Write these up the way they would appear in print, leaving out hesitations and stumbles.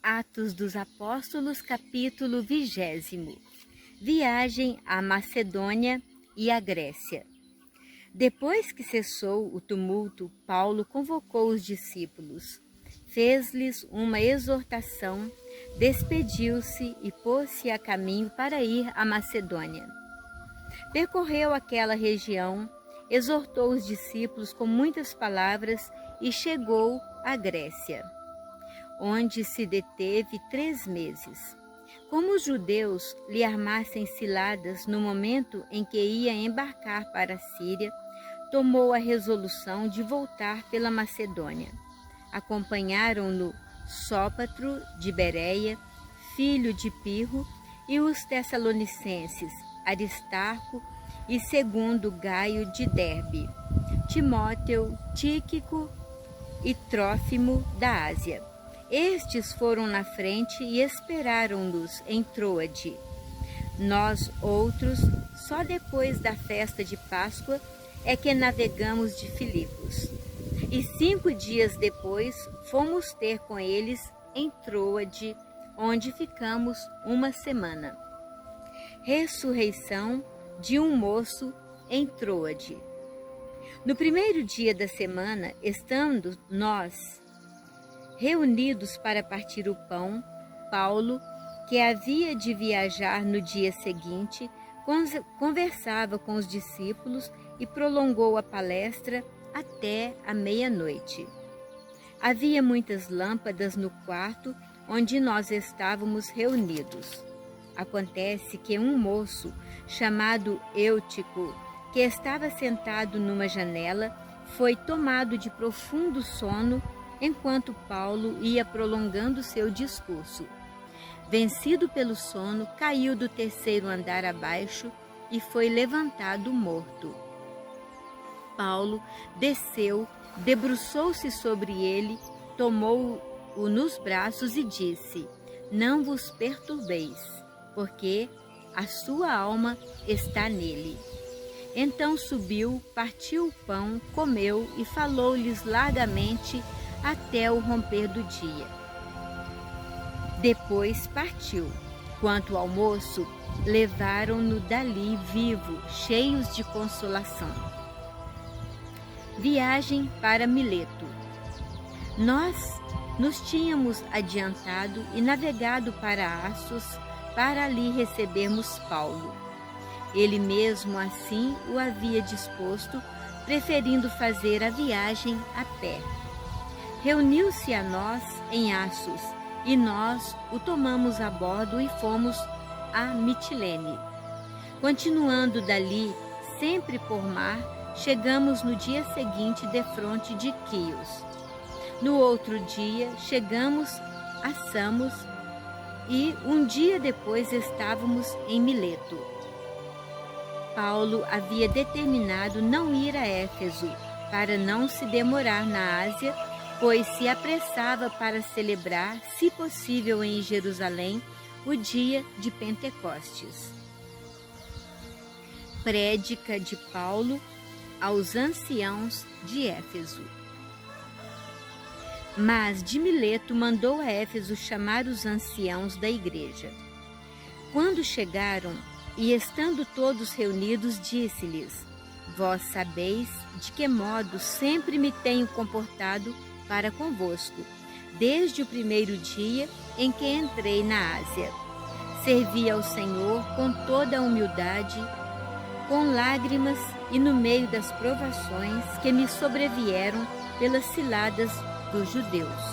Atos dos Apóstolos, capítulo 20. Viagem à Macedônia e à Grécia. Depois que cessou o tumulto, Paulo convocou os discípulos, fez-lhes uma exortação, despediu-se e pôs-se a caminho para ir à Macedônia. Percorreu aquela região, exortou os discípulos com muitas palavras e chegou à Grécia, onde se deteve 3 meses. Como os judeus lhe armassem ciladas no momento em que ia embarcar para a Síria, tomou a resolução de voltar pela Macedônia. Acompanharam-no Sópatro de Bereia, filho de Pirro, e os tessalonicenses Aristarco e segundo Gaio de Derbe, Timóteo, Tíquico e Trófimo da Ásia. Estes foram na frente e esperaram-nos em Troade. Nós outros, só depois da festa de Páscoa, é que navegamos de Filipos. E 5 dias depois, fomos ter com eles em Troade, onde ficamos 1 semana. Ressurreição de um moço em Troade. No primeiro dia da semana, estando nós reunidos para partir o pão, Paulo, que havia de viajar no dia seguinte, conversava com os discípulos e prolongou a palestra até a meia-noite. Havia muitas lâmpadas no quarto onde nós estávamos reunidos. Acontece que um moço chamado Eutico, que estava sentado numa janela, foi tomado de profundo sono enquanto Paulo ia prolongando seu discurso. Vencido pelo sono, caiu do 3º andar abaixo e foi levantado morto. Paulo desceu, debruçou-se sobre ele, tomou-o nos braços e disse: "Não vos perturbeis, porque a sua alma está nele." Então subiu, partiu o pão, comeu e falou-lhes largamente até o romper do dia. Depois partiu. Quanto ao moço, levaram-no dali vivo, cheios de consolação. Viagem para Mileto. Nós nos tínhamos adiantado e navegado para Assos para ali recebermos Paulo. Ele mesmo assim o havia disposto, preferindo fazer a viagem a pé. Reuniu-se a nós em Assos, e nós o tomamos a bordo e fomos a Mitilene. Continuando dali, sempre por mar, chegamos no dia seguinte defronte de Quios. No outro dia, chegamos a Samos e um dia depois estávamos em Mileto. Paulo havia determinado não ir a Éfeso, para não se demorar na Ásia, pois se apressava para celebrar, se possível em Jerusalém, o dia de Pentecostes. Prédica de Paulo aos anciãos de Éfeso. Mas de Mileto mandou a Éfeso chamar os anciãos da igreja. Quando chegaram, e estando todos reunidos, disse-lhes: "Vós sabeis de que modo sempre me tenho comportado para convosco, desde o primeiro dia em que entrei na Ásia. Servi ao Senhor com toda a humildade, com lágrimas e no meio das provações que me sobrevieram pelas ciladas dos judeus.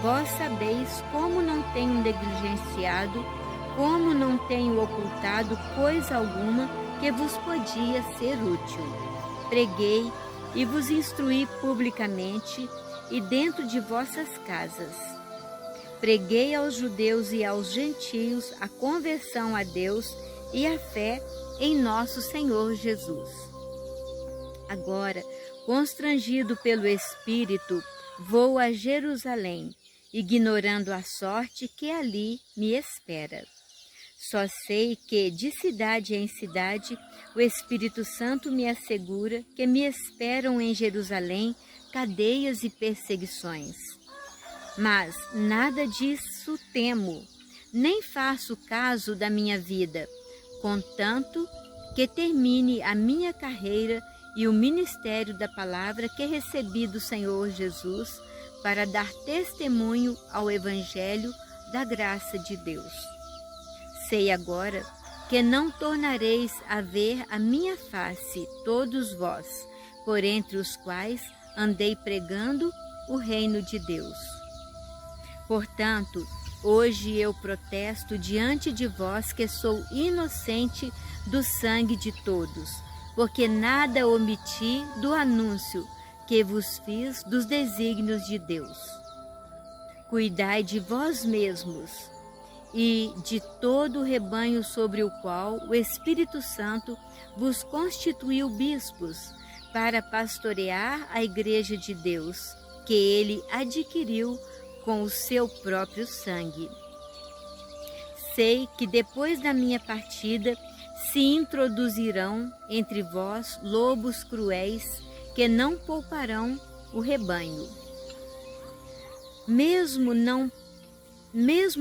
Vós sabeis como não tenho negligenciado, como não tenho ocultado coisa alguma que vos podia ser útil. Preguei e vos instruí publicamente e dentro de vossas casas. Preguei aos judeus e aos gentios a conversão a Deus e a fé em nosso Senhor Jesus. Agora, constrangido pelo Espírito, vou a Jerusalém, ignorando a sorte que ali me espera. Só sei que, de cidade em cidade, o Espírito Santo me assegura que me esperam em Jerusalém cadeias e perseguições. Mas nada disso temo, nem faço caso da minha vida, contanto que termine a minha carreira e o ministério da palavra que recebi do Senhor Jesus para dar testemunho ao Evangelho da graça de Deus. Sei agora que não tornareis a ver a minha face todos vós, por entre os quais andei pregando o reino de Deus. Portanto, hoje eu protesto diante de vós que sou inocente do sangue de todos, porque nada omiti do anúncio que vos fiz dos desígnios de Deus. Cuidai de vós mesmos e de todo o rebanho sobre o qual o Espírito Santo vos constituiu bispos, para pastorear a igreja de Deus, que ele adquiriu com o seu próprio sangue. Sei que depois da minha partida se introduzirão entre vós lobos cruéis que não pouparão o rebanho. Mesmo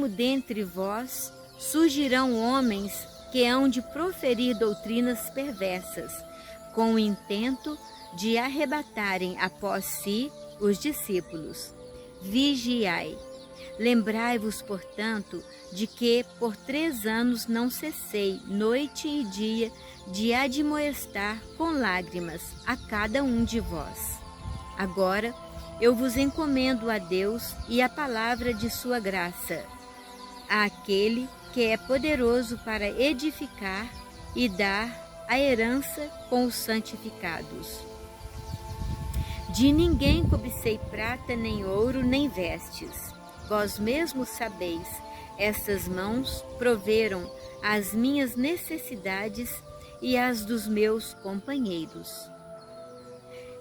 dentre vós surgirão homens que hão de proferir doutrinas perversas, com o intento de arrebatarem após si os discípulos. Vigiai. Lembrai-vos, portanto, de que por 3 anos não cessei, noite e dia, de admoestar com lágrimas a cada um de vós. Agora eu vos encomendo a Deus e a palavra de sua graça, àquele que é poderoso para edificar e dar a herança com os santificados. De ninguém cobicei prata, nem ouro, nem vestes. Vós mesmos sabeis, estas mãos proveram as minhas necessidades e as dos meus companheiros.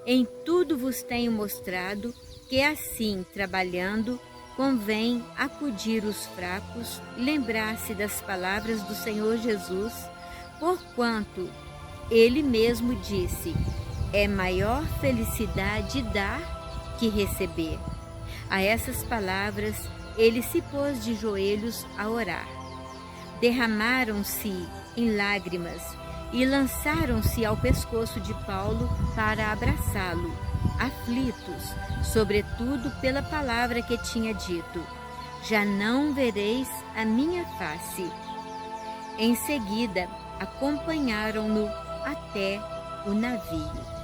Em tudo vos tenho mostrado que assim, trabalhando, convém acudir os fracos e lembrar-se das palavras do Senhor Jesus, porquanto ele mesmo disse: é maior felicidade dar que receber. A essas palavras ele se pôs de joelhos a orar. Derramaram-se em lágrimas e lançaram-se ao pescoço de Paulo para abraçá-lo, aflitos, sobretudo pela palavra que tinha dito: já não vereis a minha face. Em seguida, acompanharam-no até o navio.